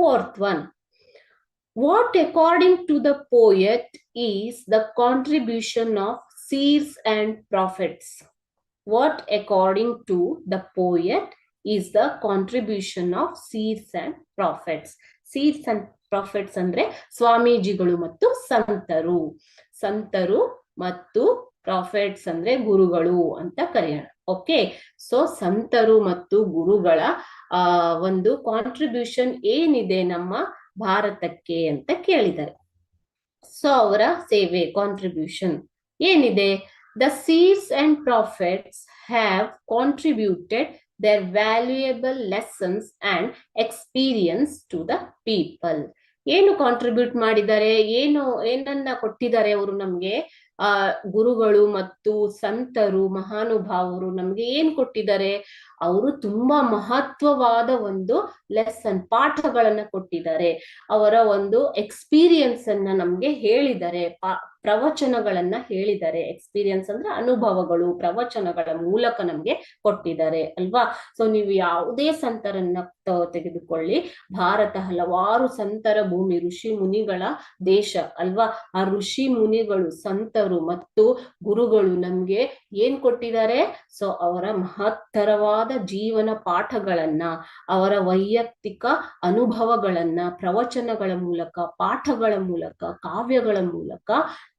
Fourth one, what according to the poet is the contribution of seers and prophets? What according to the poet is the contribution of seers and prophets? Seers and prophets ಅಂದ್ರೆ ಸ್ವಾಮೀಜಿಗಳು ಮತ್ತು ಸಂತರು. ಸಂತರು ಮತ್ತು profits ಅಂದ್ರೆ ಗುರುಗಳು ಅಂತ ಕರೆಯೋಣ. ಓಕೆ, ಸೊ ಸಂತರು ಮತ್ತು ಗುರುಗಳ ಒಂದು ಕಾಂಟ್ರಿಬ್ಯೂಷನ್ ಏನಿದೆ ನಮ್ಮ ಭಾರತಕ್ಕೆ ಅಂತ ಕೇಳಿದ್ದಾರೆ. ಸೊ ಅವರ ಸೇವೆ ಕಾಂಟ್ರಿಬ್ಯೂಷನ್ ಏನಿದೆ? The seers and prophets have contributed their valuable lessons and experience to the people. ಏನು ಕಾಂಟ್ರಿಬ್ಯೂಟ್ ಮಾಡಿದ್ದಾರೆ, ಏನನ್ನ ಕೊಟ್ಟಿದ್ದಾರೆ ಅವರು ನಮ್ಗೆ? ಗುರುಗಳು ಮತ್ತು ಸಂತರು ಮಹಾನುಭಾವರು ನಮ್ಗೆ ಏನ್ ಕೊಟ್ಟಿದ್ದಾರೆ? ಅವರು ತುಂಬಾ ಮಹತ್ವವಾದ ಒಂದು ಲೆಸನ್, ಪಾಠಗಳನ್ನ ಕೊಟ್ಟಿದ್ದಾರೆ. ಅವರ ಒಂದು ಎಕ್ಸ್ಪೀರಿಯನ್ಸ್ ಅನ್ನ ನಮ್ಗೆ ಹೇಳಿದ್ದಾರೆ, ಪ್ರವಚನಗಳನ್ನ ಹೇಳಿದ್ದಾರೆ. ಎಕ್ಸ್ಪೀರಿಯನ್ಸ್ ಅಂದ್ರೆ ಅನುಭವಗಳು, ಪ್ರವಚನಗಳ ಮೂಲಕ ನಮ್ಗೆ ಕೊಟ್ಟಿದ್ದಾರೆ ಅಲ್ವಾ? ಸೊ ನೀವು ಯಾವುದೇ ಸಂತರನ್ನ ತೆಗೆದುಕೊಳ್ಳಿ, ಭಾರತ ಹಲವಾರು ಸಂತರ ಭೂಮಿ, ಋಷಿ ಮುನಿಗಳ ದೇಶ ಅಲ್ವಾ? ಆ ಋಷಿ ಮುನಿಗಳು, ಸಂತರು ಮತ್ತು ಗುರುಗಳು ನಮ್ಗೆ ಏನ್ ಕೊಟ್ಟಿದ್ದಾರೆ? ಸೊ ಅವರ ಮಹತ್ತರವಾದ ಜೀವನ ಪಾಠಗಳನ್ನ, ಅವರ ವೈಯಕ್ತಿಕ ಅನುಭವಗಳನ್ನ ಪ್ರವಚನಗಳ ಮೂಲಕ, ಪಾಠಗಳ ಮೂಲಕ, ಕಾವ್ಯಗಳ ಮೂಲಕ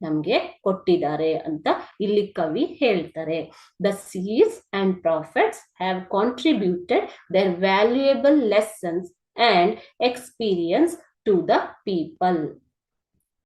ನಮ್ಗೆ ಕೊಟ್ಟಿದ್ದಾರೆ ಅಂತ ಇಲ್ಲಿ ಕವಿ ಹೇಳ್ತಾರೆ. The seers and prophets have contributed their valuable lessons and experience to the people.